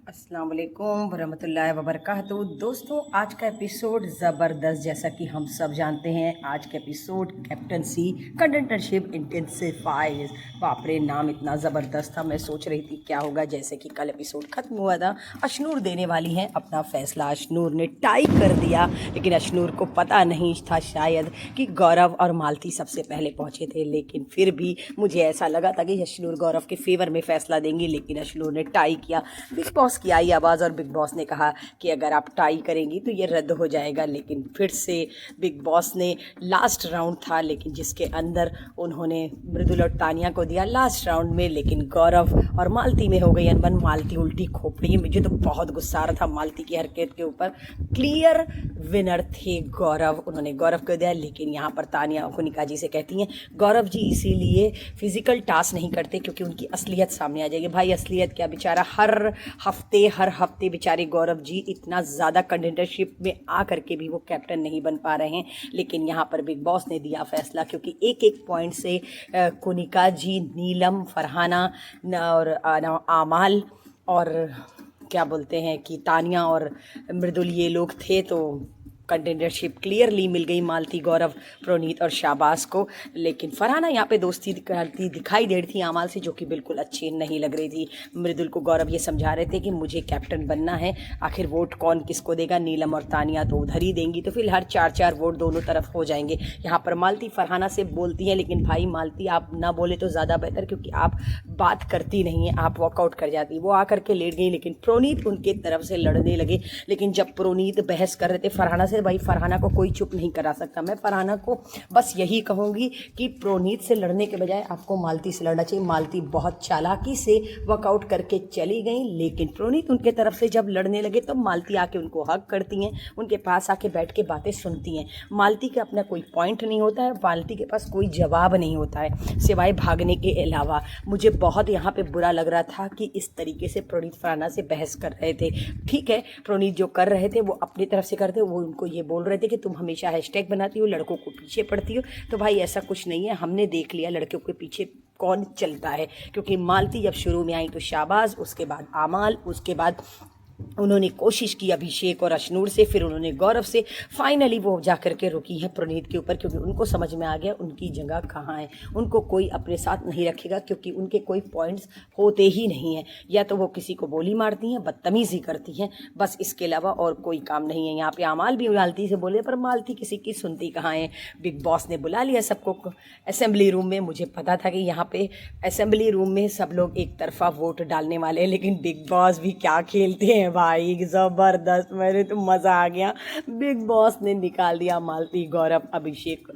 अस्सलाम वालेकुम वरहमतुल्लाहि वबरकातुहू। दोस्तों, आज का एपिसोड ज़बरदस्त, जैसा कि हम सब जानते हैं। आज का एपिसोड कैप्टनसी कंटेंटरशिप इंटेंसिफाइज। बाप रे, नाम इतना ज़बरदस्त था। मैं सोच रही थी क्या होगा। जैसे कि कल एपिसोड ख़त्म हुआ था, अशनूर देने वाली हैं अपना फ़ैसला। अशनूर ने टाई कर दिया, लेकिन अशनूर को पता नहीं था शायद कि गौरव और मालती सबसे पहले पहुँचे थे। लेकिन फिर भी मुझे ऐसा लगा था कि अशनूर गौरव के फेवर में फ़ैसला देंगी, लेकिन अशनूर ने टाई किया। बिग बॉस की आई आवाज़ और बिग बॉस ने कहा कि अगर आप टाई करेंगी तो ये रद्द हो जाएगा। लेकिन फिर से बिग बॉस ने लास्ट राउंड था, लेकिन जिसके अंदर उन्होंने मृदुल और तानिया को दिया लास्ट राउंड में, लेकिन गौरव और मालती में हो गई अनबन। मालती उल्टी खोपड़ी है। मुझे तो बहुत गुस्सा आ रहा था मालती की हरकत के ऊपर। क्लियर विनर थे गौरव, उन्होंने गौरव को दिया। लेकिन यहाँ पर तानिया खुनिका जी से कहती हैं, गौरव जी इसीलिए फिजिकल टास्क नहीं करते क्योंकि उनकी असलियत सामने आ जाएगी। भाई असलियत क्या, बेचारा हर हफ्ते बेचारे गौरव जी इतना ज़्यादा कंटेंटरशिप में आ करके भी वो कैप्टन नहीं बन पा रहे हैं। लेकिन यहाँ पर बिग बॉस ने दिया फैसला, क्योंकि एक एक पॉइंट से कुनिका जी, नीलम, फरहाना और आमाल और क्या बोलते हैं कि तानिया और मृदुल, ये लोग थे। तो कंटेंडरशिप क्लियरली मिल गई मालती, गौरव, प्रोनीत और शाबाश को। लेकिन फरहाना यहाँ पे दोस्ती करती दिखाई दे रही थी आमाल से, जो कि बिल्कुल अच्छी नहीं लग रही थी। मृदुल को गौरव ये समझा रहे थे कि मुझे कैप्टन बनना है, आखिर वोट कौन किसको देगा, नीलम और तानिया तो उधर ही देंगी, तो फिर हर 4-4 वोट दोनों तरफ हो जाएंगे। यहाँ पर मालती फरहाना से बोलती है, लेकिन भाई मालती आप ना बोले तो ज़्यादा बेहतर, क्योंकि आप बात करती नहीं है, आप वॉकआउट कर जाती। वो आकर के लेट गई, लेकिन प्रोनीत उनके तरफ से लड़ने लगे। लेकिन जब प्रोनीत बहस कर रहे थे फरहाना से, भाई फरहाना को कोई चुप नहीं करा सकता। मैं फरहाना को बस यही कहूँगी कि प्रोनीत से लड़ने के बजाय आपको मालती से लड़ना चाहिए। मालती बहुत चालाकी से वर्कआउट करके चली गई, लेकिन प्रोनीत उनके तरफ से जब लड़ने लगे तो मालती आके उनको हक करती हैं, उनके पास आके बैठ के बातें सुनती हैं। मालती का अपना कोई पॉइंट नहीं होता है, मालती के पास कोई जवाब नहीं होता है सिवाय भागने के अलावा। मुझे बहुत यहाँ पे बुरा लग रहा था कि इस तरीके से प्रोनीत फरहाना से बहस कर रहे थे। ठीक है, प्रोनीत जो कर रहे थे वो अपनी तरफ से करते, वो उनको ये बोल रहे थे कि तुम हमेशा हैशटैग बनाती हो, लड़कों को पीछे पड़ती हो। तो भाई ऐसा कुछ नहीं है, हमने देख लिया लड़कों के पीछे कौन चलता है। क्योंकि मालती जब शुरू में आई तो शाबाज, उसके बाद आमाल, उसके बाद उन्होंने कोशिश की अभिषेक और अशनूर से, फिर उन्होंने गौरव से, फाइनली वो जा कर के रुकी है प्रोनीत के ऊपर, क्योंकि उनको समझ में आ गया उनकी जगह कहाँ है। उनको कोई अपने साथ नहीं रखेगा, क्योंकि उनके कोई पॉइंट्स होते ही नहीं हैं। या तो वो किसी को बोली मारती हैं, बदतमीज़ी करती हैं, बस इसके अलावा और कोई काम नहीं है। यहाँ पे आमाल भी मालती से बोले, पर मालती किसी की सुनती कहाँ है। बिग बॉस ने बुला लिया सबको असेंबली रूम में। मुझे पता था कि यहाँ पे असेंबली रूम में सब लोग एक तरफा वोट डालने वाले हैं, लेकिन बिग बॉस भी क्या खेलते हैं भाई, जबरदस्त। मेरे तो मजा आ गया। बिग बॉस ने निकाल दिया मालती, गौरव, अभिषेक,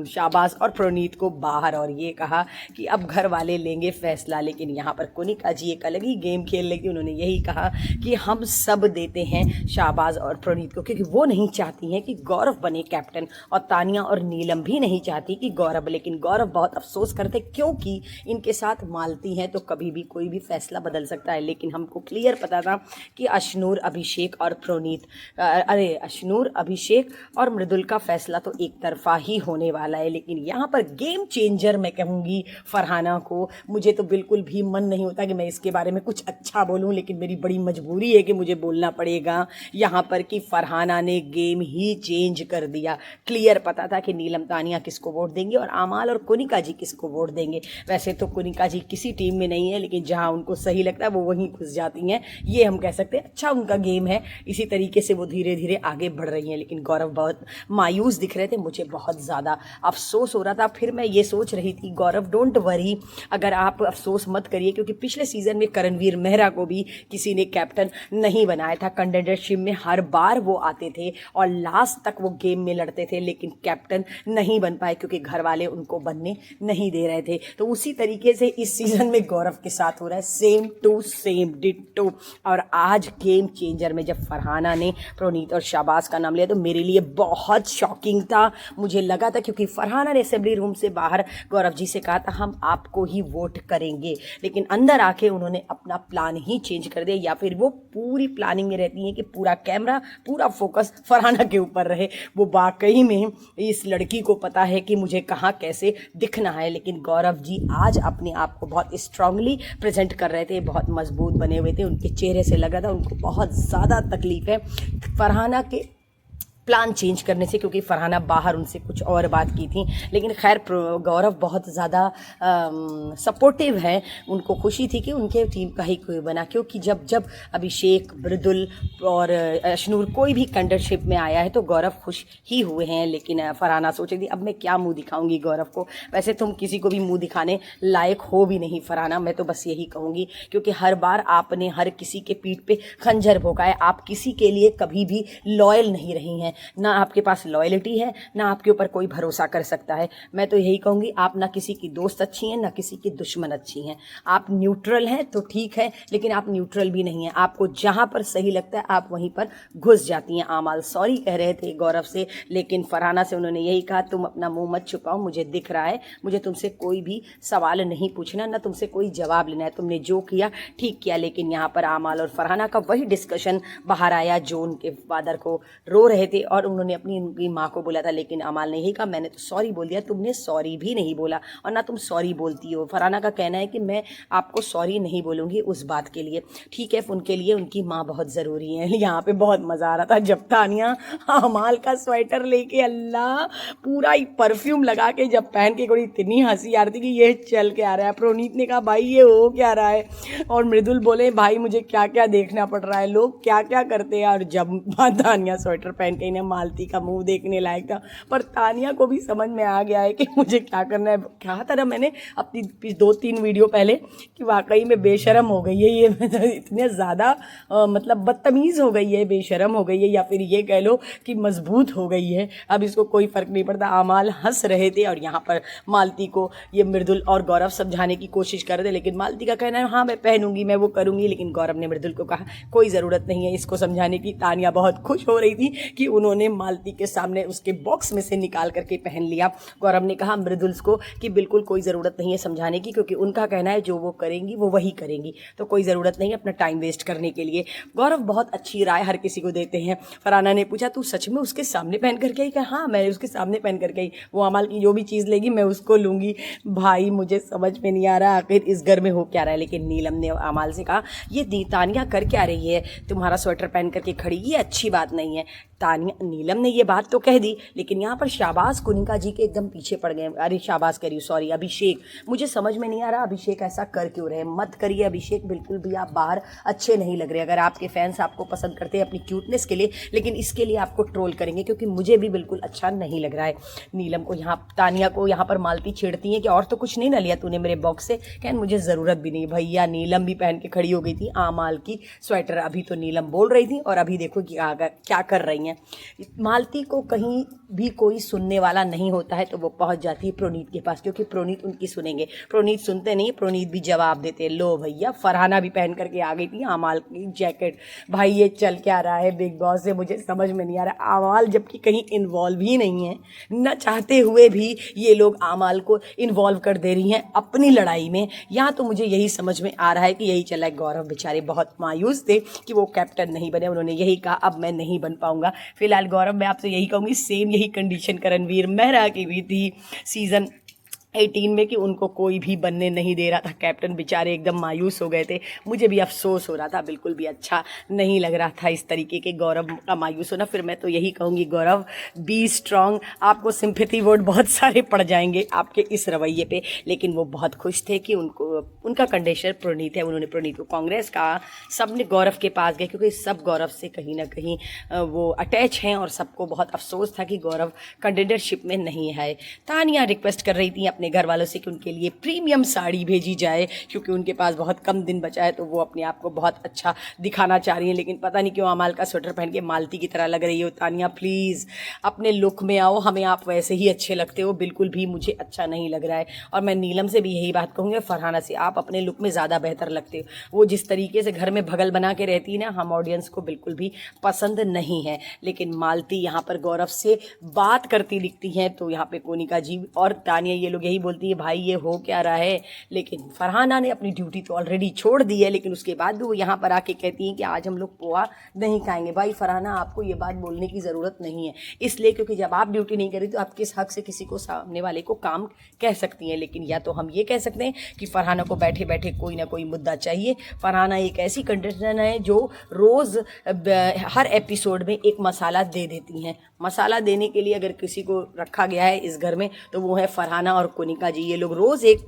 शाबाश और प्रोनीत को बाहर, और ये कहा कि अब घर वाले लेंगे फैसला। लेकिन यहाँ पर कुनिका जी एक अलग ही गेम खेल लेगी। उन्होंने यही कहा कि हम सब देते हैं शाबाश और प्रोनीत को, क्योंकि वो नहीं चाहती हैं कि गौरव बने कैप्टन, और तानिया और नीलम भी नहीं चाहती कि गौरव। लेकिन गौरव बहुत अफसोस करते, क्योंकि इनके साथ मालती हैं तो कभी भी कोई भी फैसला बदल सकता है। लेकिन हमको क्लियर पता था कि अशनूर, अभिषेक और प्रोनीत, अशनूर, अभिषेक और मृदुल का फैसला तो एक तरफा ही होने वाला है। लेकिन यहाँ पर गेम चेंजर मैं कहूँगी फरहाना को। मुझे तो बिल्कुल भी मन नहीं होता कि मैं इसके बारे में कुछ अच्छा बोलूँ, लेकिन मेरी बड़ी मजबूरी है कि मुझे बोलना पड़ेगा यहाँ पर कि फरहाना ने गेम ही चेंज कर दिया। क्लियर पता था कि नीलम, तानिया किसको वोट देंगे और आमाल और कुनिका जी किसको वोट देंगे। वैसे तो कुनिका जी किसी टीम में नहीं है, लेकिन जहाँ उनको सही लगता है वो वहीं घुस जाती हैं, ये हम कह सकते हैं। अच्छा उनका गेम है, इसी तरीके से वो धीरे धीरे आगे बढ़ रही हैं। लेकिन गौरव बहुत मायूस दिख रहे थे, मुझे बहुत ज़्यादा अफसोस हो रहा था। फिर मैं ये सोच रही थी, गौरव डोंट वरी, अगर आप अफसोस मत करिए, क्योंकि पिछले सीजन में करणवीर मेहरा को भी किसी ने कैप्टन नहीं बनाया था। कंटेंडरशिप में हर बार वो आते थे और लास्ट तक वो गेम में लड़ते थे, लेकिन कैप्टन नहीं बन पाए क्योंकि घर वाले उनको बनने नहीं दे रहे थे। तो उसी तरीके से इस सीजन में गौरव के साथ हो रहा है, सेम टू सेम डिट्टो। और आज गेम चेंजर में जब फरहाना ने प्रोनीत और शाहबाज का नाम लिया तो मेरे लिए बहुत शॉकिंग था। मुझे लगा था क्योंकि फरहाना ने असेंबली रूम से बाहर गौरव जी से कहा था हम आपको ही वोट करेंगे, लेकिन अंदर आके उन्होंने अपना प्लान ही चेंज कर दिया, या फिर वो पूरी प्लानिंग में रहती हैं कि पूरा कैमरा पूरा फोकस फरहाना के ऊपर रहे। वो वाकई में इस लड़की को पता है कि मुझे कहाँ कैसे दिखना है। लेकिन गौरव जी आज अपने आप को बहुत स्ट्रांगली प्रेजेंट कर रहे थे, बहुत मजबूत बने हुए थे, उनके चेहरे से लग रहा था उनको बहुत ज़्यादा तकलीफ है फरहाना के प्लान चेंज करने से, क्योंकि फरहाना बाहर उनसे कुछ और बात की थी। लेकिन खैर गौरव बहुत ज़्यादा सपोर्टिव है, उनको खुशी थी कि उनके टीम का ही कोई बना, क्योंकि जब जब अभिषेक, मृदुल और अशनूर कोई भी कंडरशिप में आया है तो गौरव खुश ही हुए हैं। लेकिन फरहाना सोच रही थी अब मैं क्या मुंह दिखाऊंगी गौरव को, वैसे तुम किसी को भी मुंह दिखाने लायक हो भी नहीं फरहाना, मैं तो बस यही कहूँगी, क्योंकि हर बार आपने हर किसी के पीठ पे खंजर भोंका है, आप किसी के लिए कभी भी लॉयल नहीं रही हैं, ना आपके पास लॉयल्टी है, ना आपके ऊपर कोई भरोसा कर सकता है। मैं तो यही कहूँगी आप ना किसी की दोस्त अच्छी हैं, ना किसी की दुश्मन अच्छी हैं, आप न्यूट्रल हैं तो ठीक है, लेकिन आप न्यूट्रल भी नहीं हैं, आपको जहाँ पर सही लगता है आप वहीं पर घुस जाती हैं। आमाल सॉरी कह रहे थे गौरव से, लेकिन फरहाना से उन्होंने यही कहा तुम अपना मुंह मत छुपाओ, मुझे दिख रहा है, मुझे तुमसे कोई भी सवाल नहीं पूछना, ना तुमसे कोई जवाब लेना है, तुमने जो किया ठीक किया। लेकिन यहाँ पर आमाल और फरहाना का वही डिस्कशन बाहर आया जो उनके फादर को रो रहे थे और उन्होंने अपनी उनकी माँ को बोला था, लेकिन अमाल ने यही कहा मैंने तो सॉरी बोल दिया, तुमने सॉरी भी नहीं बोला और ना तुम सॉरी बोलती हो। फरहाना का कहना है कि मैं आपको सॉरी नहीं बोलूँगी उस बात के लिए, ठीक है, उनके लिए उनकी माँ बहुत ज़रूरी है। यहाँ पे बहुत मज़ा आ रहा था जब तानिया अमाल का स्वेटर लेके अल्लाह पूरा ही परफ्यूम लगा के जब पहन के, कोई इतनी हंसी आ रही थी कि ये चल के आ रहा है। प्रोनीत ने कहा भाई ये हो क्या रहा है, और मृदुल बोले भाई मुझे क्या क्या देखना पड़ रहा है, लोग क्या क्या करते हैं। और जब तानिया स्वेटर पहन के इन्हें मालती का मुंह देखने लायक था, पर तानिया को भी समझ में आ गया है कि मुझे क्या करना है। कहा था ना मैंने अपनी 2-3 वीडियो पहले कि वाकई में बेशरम हो गई है ये, इतने ज़्यादा मतलब बदतमीज़ हो गई है, बेशरम हो गई है, या फिर ये कह लो कि मजबूत हो गई है। अब इसको कोई फ़र्क नहीं पड़ता। आमाल हंस रहे थे और यहाँ पर मालती को ये मृदुल और गौरव समझाने की कोशिश कर रहे थे, लेकिन मालती का कहना है हाँ मैं पहनूंगी, मैं वो करूँगी। लेकिन गौरव ने मृदुल को कहा कोई ज़रूरत नहीं है इसको समझाने की। तानिया बहुत खुश हो रही थी कि उन्होंने मालती के सामने उसके बॉक्स में से निकाल करके पहन लिया। गौरव ने कहा मृदुल को कि बिल्कुल कोई ज़रूरत नहीं है समझाने की, क्योंकि उनका कहना है जो वो करेंगी वो वही करेंगी, तो कोई ज़रूरत नहीं है अपना टाइम वेस्ट करने के लिए। गौरव बहुत अच्छी राय हर किसी को देते हैं। फरहाना ने पूछा तू सच में उसके सामने पहन करके आई? कहा हाँ मैं उसके सामने पहन करके आई, वो अमाल की जो भी चीज़ लेगी मैं उसको लूँगी। भाई मुझे समझ में नहीं आ रहा आखिर इस घर में हो क्या रहा है। लेकिन नीलम ने अमाल से कहा ये तानिया कर क्या रही है, तुम्हारा स्वेटर पहन करके खड़ी, ये अच्छी बात नहीं है। तानिया नीलम ने ये बात तो कह दी, लेकिन यहाँ पर शाहबाज कुनिका जी के एकदम पीछे पड़ गए। अरे शाहबाज कह रही हूँ, सॉरी अभिषेक, मुझे समझ में नहीं आ रहा अभिषेक ऐसा कर क्यों रहे। मत करिए अभिषेक, बिल्कुल भी आप बाहर अच्छे नहीं लग रहे। अगर आपके फैंस आपको पसंद करते हैं अपनी क्यूटनेस के लिए, लेकिन इसके लिए आपको ट्रोल करेंगे, क्योंकि मुझे भी बिल्कुल अच्छा नहीं लग रहा है। नीलम को यहाँ तानिया को यहाँ पर मालती छेड़ती है कि और तो कुछ नहीं ना लिया तूने मेरे बॉक्स से, कहन मुझे ज़रूरत भी नहीं। भैया नीलम भी पहन के खड़ी हो गई थी आमाल की स्वेटर, अभी तो नीलम बोल रही थी और अभी देखो क्या कर रही हैं। मालती को कहीं भी कोई सुनने वाला नहीं होता है तो वो पहुंच जाती है प्रोनीत के पास, क्योंकि प्रोनीत उनकी सुनेंगे। प्रोनीत सुनते नहीं, प्रोनीत भी जवाब देते। लो भैया, फरहाना भी पहन करके आ गई थी आमाल की जैकेट। भाई ये चल क्या रहा है बिग बॉस से, मुझे समझ में नहीं आ रहा। आमाल जबकि कहीं इन्वॉल्व ही नहीं है, न चाहते हुए भी ये लोग आमाल को इन्वॉल्व कर दे रही हैं अपनी लड़ाई में। यहाँ तो मुझे यही समझ में आ रहा है कि यही चला है। गौरव बेचारे बहुत मायूस थे कि वो कैप्टन नहीं बने, उन्होंने यही कहा अब मैं नहीं बन पाऊंगा। फिलहाल गौरव मैं आपसे यही कहूँगी, सेम यही कंडीशन करणवीर मेहरा की भी थी सीजन 18 में कि उनको कोई भी बनने नहीं दे रहा था कैप्टन, बेचारे एकदम मायूस हो गए थे। मुझे भी अफसोस हो रहा था, बिल्कुल भी अच्छा नहीं लग रहा था इस तरीके के गौरव का मायूस होना। फिर मैं तो यही कहूँगी गौरव बी स्ट्रांग, आपको सिंपैथी वोट बहुत सारे पड़ जाएंगे आपके इस रवैये पे। लेकिन वो बहुत खुश थे कि उनका कंडेशर प्रोनीत है, उन्होंने प्रोनीत को कांग्रेस का, सब ने गौरव के पास गए क्योंकि सब गौरव से कहीं ना कहीं वो अटैच हैं और सबको बहुत अफसोस था कि गौरव कंटेंडरशिप में नहीं है। तानिया रिक्वेस्ट कर रही थी अपने अपने घर वालों से कि उनके लिए प्रीमियम साड़ी भेजी जाए, क्योंकि उनके पास बहुत कम दिन बचा है तो वो अपने आप को बहुत अच्छा दिखाना चाह रही हैं। लेकिन पता नहीं क्यों अमाल का स्वेटर पहन के मालती की तरह लग रही हो। तानिया प्लीज़ अपने लुक में आओ, हमें आप वैसे ही अच्छे लगते हो, बिल्कुल भी मुझे अच्छा नहीं लग रहा है। और मैं नीलम से भी यही बात कहूँगी, फरहाना से, आप अपने लुक में ज़्यादा बेहतर लगते हो। वो जिस तरीके से घर में भगल बना के रहती है ना, हम ऑडियंस को बिल्कुल भी पसंद नहीं है। लेकिन मालती यहाँ पर गौरव से बात करती दिखती हैं तो यहाँ पे कोनिका जी और तानिया ये लोग यही बोलती है भाई ये हो क्या रहा है। लेकिन फरहाना ने अपनी ड्यूटी तो ऑलरेडी छोड़ दी है, लेकिन उसके बाद भी वो यहाँ पर आके कहती हैं कि आज हम लोग पोहा नहीं खाएंगे। भाई फरहाना आपको ये बात बोलने की ज़रूरत नहीं है, इसलिए क्योंकि जब आप ड्यूटी नहीं करी तो आप किस हक से किसी को, सामने वाले को काम कह सकती हैं। लेकिन या तो हम ये कह सकते हैं कि फरहाना को बैठे बैठे कोई ना कोई मुद्दा चाहिए। फरहाना एक ऐसी कंटेस्टेंट है जो रोज़ हर एपिसोड में एक मसाला दे देती हैं। मसाला देने के लिए अगर किसी को रखा गया है इस घर में तो वो है फरहाना और कोनिका जी। ये लोग रोज़ एक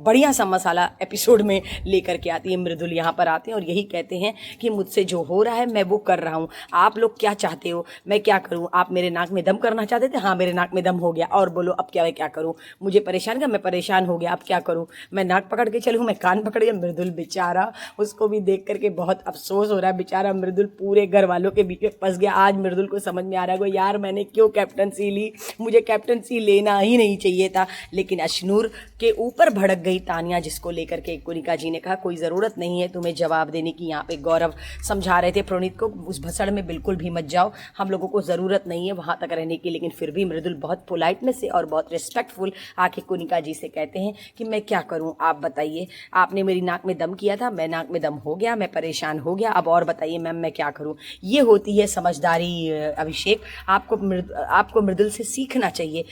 बढ़िया सा मसाला एपिसोड में लेकर के आती है। मृदुल यहाँ पर आते हैं और यही कहते हैं कि मुझसे जो हो रहा है मैं वो कर रहा हूँ, आप लोग क्या चाहते हो, मैं क्या करूँ। आप मेरे नाक में दम करना चाहते थे, हाँ मेरे नाक में दम हो गया, और बोलो अब क्या, मैं क्या करूँ। मुझे परेशान कर, मैं परेशान हो गया, अब क्या करूँ। मैं नाक पकड़ के चलूँ, मैं कान पकड़ के। मृदुल बेचारा, उसको भी देख करके बहुत अफसोस हो रहा है। बेचारा मृदुल पूरे घर वालों के बीच में फंस गया। आज मृदुल को समझ में आ रहा है यार मैंने क्यों कैप्टनसी ली, मुझे कैप्टनसी लेना ही नहीं चाहिए था। लेकिन अशनूर के ऊपर भड़क गई तानिया, जिसको लेकर के कोनिका जी ने कहा कोई ज़रूरत नहीं है तुम्हें जवाब देने की। यहाँ पे गौरव समझा रहे थे प्रणीत को उस भसड़ में बिल्कुल भी मत जाओ, हम लोगों को ज़रूरत नहीं है वहाँ तक रहने की। लेकिन फिर भी मृदुल बहुत पोलाइटनेस से और बहुत रिस्पेक्टफुल आके कोनिका जी से कहते हैं कि मैं क्या करूँ, आप बताइए। आपने मेरी नाक में दम किया था, मैं नाक में दम हो गया, मैं परेशान हो गया, अब और बताइए मैम मैं क्या करूँ। ये होती है समझदारी अभिषेक, आपको मृदुल से सीखना चाहिए।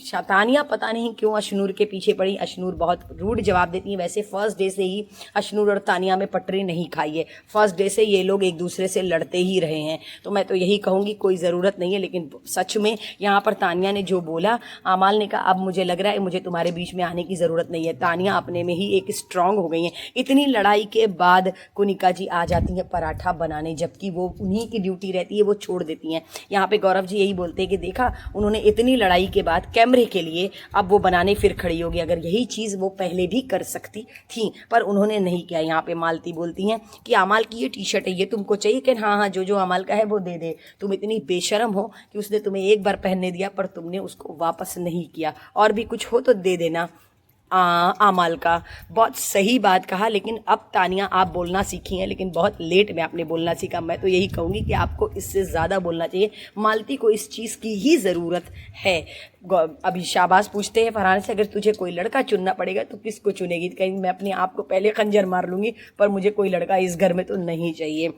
तानिया पता नहीं क्यों अशनूर के पीछे पड़ी। अशनूर बहुत रूड जवाब देती है। वैसे फर्स्ट डे से ही अशनूर और तानिया में पटरी नहीं खाई है, फर्स्ट डे से ये लोग एक दूसरे से लड़ते ही रहे हैं। तो मैं तो यही कहूँगी कोई ज़रूरत नहीं है। लेकिन सच में यहाँ पर तानिया ने जो बोला, आमाल ने कहा अब मुझे लग रहा है मुझे तुम्हारे बीच में आने की ज़रूरत नहीं है। तानिया अपने में ही एक स्ट्रांग हो गई हैं। इतनी लड़ाई के बाद कोनिका जी आ जाती हैं पराठा बनाने, जबकि वो उन्हीं की ड्यूटी रहती है, वो छोड़ देती हैं। यहाँ पे गौरव जी यही बोलते हैं कि देखा उन्होंने इतनी लड़ाई के बाद कैमरे के लिए अब वो बनाने फिर खड़ी होगी। अगर यही चीज़ वो पहले भी कर सकती थी पर उन्होंने नहीं किया। यहाँ पे मालती बोलती हैं कि अमाल की ये टी शर्ट है, ये तुमको चाहिए? कि हाँ हाँ जो अमाल का है वो दे दे। तुम इतनी बेशरम हो कि उसने तुम्हें एक बार पहनने दिया पर तुमने उसको वापस नहीं किया, और भी कुछ हो तो दे देना। आमाल का बहुत सही बात कहा। लेकिन अब तानिया आप बोलना सीखी हैं, लेकिन बहुत लेट में आपने बोलना सीखा। मैं तो यही कहूँगी कि आपको इससे ज़्यादा बोलना चाहिए। मालती को इस चीज़ की ही ज़रूरत है। अभी शाबाश पूछते हैं फरहान से, अगर तुझे कोई लड़का चुनना पड़ेगा तो किसको चुनेगी? कहीं मैं अपने आप को पहले खंजर मार लूँगी, पर मुझे कोई लड़का इस घर में तो नहीं चाहिए।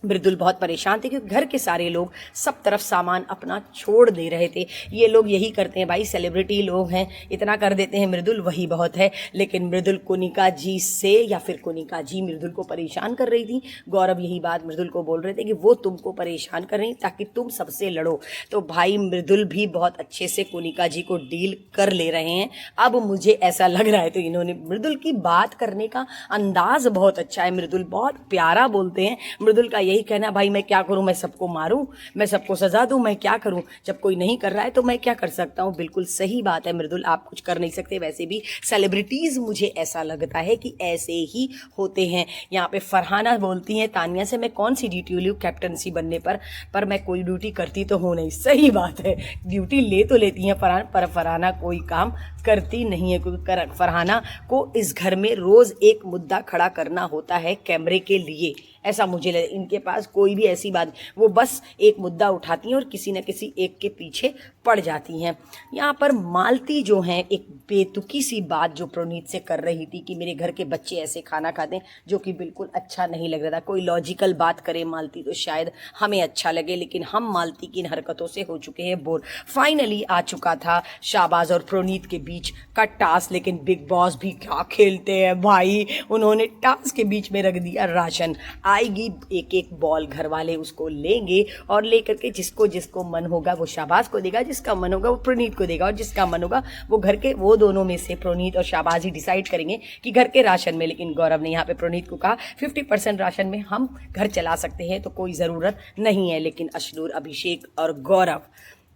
मृदुल बहुत परेशान थे क्योंकि घर के सारे लोग सब तरफ सामान अपना छोड़ दे रहे थे। ये लोग यही करते हैं भाई, सेलिब्रिटी लोग हैं, इतना कर देते हैं मृदुल, वही बहुत है। लेकिन मृदुल कोनिका जी से, या फिर कोनिका जी मृदुल को परेशान कर रही थी। गौरव यही बात मृदुल को बोल रहे थे कि वो तुमको परेशान कर रही ताकि तुम सबसे लड़ो। तो भाई मृदुल भी बहुत अच्छे से कोनिका जी को डील कर ले रहे हैं। अब मुझे ऐसा लग रहा है तो इन्होंने, मृदुल की बात करने का अंदाज बहुत अच्छा है, मृदुल बहुत प्यारा बोलते हैं। मृदुल का यही कहना भाई मैं क्या करूं, मैं सबको मारूं, मैं सबको सजा दूं, मैं क्या करूं, जब कोई नहीं कर रहा है तो मैं क्या कर सकता हूं। बिल्कुल सही बात है मृदुल, आप कुछ कर नहीं सकते। वैसे भी सेलिब्रिटीज़ मुझे ऐसा लगता है कि ऐसे ही होते हैं। यहाँ पे फरहाना बोलती हैं तानिया से मैं कौन सी ड्यूटी लूँ कैप्टनसी बनने पर मैं कोई ड्यूटी करती तो हूँ नहीं। सही बात है, ड्यूटी ले तो लेती हैं फरहाना, पर फरहाना कोई काम करती नहीं है, क्योंकि फरहाना को इस घर में रोज़ एक मुद्दा खड़ा करना होता है कैमरे के लिए। ऐसा मुझे लगे, इनके पास कोई भी ऐसी बात, वो बस एक मुद्दा उठाती हैं और किसी न किसी एक के पीछे पड़ जाती हैं। यहाँ पर मालती जो हैं एक बेतुकी सी बात जो प्रणीत से कर रही थी कि मेरे घर के बच्चे ऐसे खाना खाते हैं, जो कि बिल्कुल अच्छा नहीं लग रहा था। कोई लॉजिकल बात करे मालती तो शायद हमें अच्छा लगे, लेकिन हम मालती की इन हरकतों से हो चुके हैं बोर। फाइनली आ चुका था शाहबाज और प्रणीत के बीच का टास्क, लेकिन बिग बॉस भी क्या खेलते हैं भाई, उन्होंने टास्क के बीच में रख दिया राशन। आएगी एक एक बॉल, घर वाले उसको लेंगे और लेकर के जिसको जिसको मन होगा वो शाहबाज को देगा, जिसका मन होगा वो प्रणीत को देगा, और जिसका मन होगा वो घर के, वो दोनों में से प्रणीत और शाहबाज ही डिसाइड करेंगे कि घर के राशन में। लेकिन गौरव ने यहाँ पे प्रणीत को कहा 50% राशन में हम घर चला सकते हैं तो कोई ज़रूरत नहीं है। लेकिन अशनूर, अभिषेक और गौरव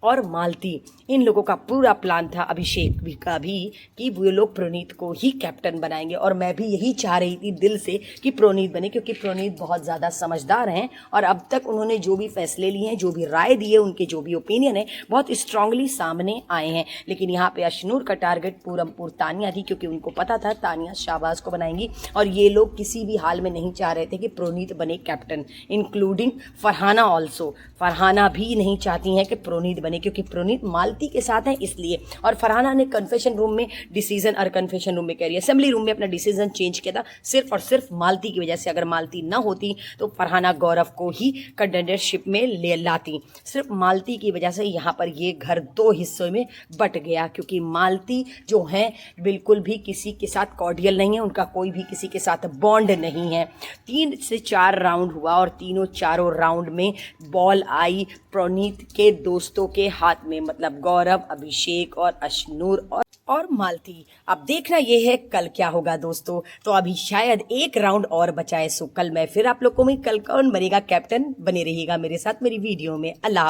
और मालती, इन लोगों का पूरा प्लान था, अभिषेक भी का भी, कि वो लोग प्रोनीत को ही कैप्टन बनाएंगे। और मैं भी यही चाह रही थी दिल से कि प्रोनीत बने, क्योंकि प्रोनीत बहुत ज़्यादा समझदार हैं और अब तक उन्होंने जो भी फैसले लिए हैं, जो भी राय दी है, उनके जो भी ओपिनियन है, बहुत स्ट्रांगली सामने आए हैं। लेकिन यहाँ पे अशनूर का टारगेट पूरमपुर तानिया थी, क्योंकि उनको पता था तानिया शाहबाज को बनाएंगी और ये लोग किसी भी हाल में नहीं चाह रहे थे कि प्रोनीत बने captain, including Farhana also. Farhana भी नहीं चाहती हैं कि प्रोनीत बने, क्योंकि प्रोनीत मालती के साथ है इसलिए। और फरहाना ने कन्फेशन रूम में डिसीजन, और कन्फेशन रूम में कह रही है, असेंबली रूम में अपना डिसीजन चेंज किया था सिर्फ और सिर्फ मालती की वजह से। अगर मालती ना होती तो फरहाना गौरव को ही कंटेंडरशिप में ले लाती। सिर्फ मालती की वजह से यहाँ पर ये घर दो हिस्सों में बट गया, क्योंकि मालती जो हैं बिल्कुल भी किसी के साथ कॉर्डियल नहीं है, उनका कोई भी किसी के साथ बॉन्ड नहीं है। 3 से 4 राउंड हुआ और चारों राउंड में बॉल आई प्रोनीत के दोस्तों के हाथ में, मतलब गौरव, अभिषेक और अशनूर और मालती। अब देखना ये है कल क्या होगा दोस्तों। तो अभी शायद एक राउंड और बचा है, सो कल मैं फिर आप लोग को कल कौन बनेगा कैप्टन, बने रहिएगा मेरे साथ मेरी वीडियो में। अल्लाह हाफ़िज़।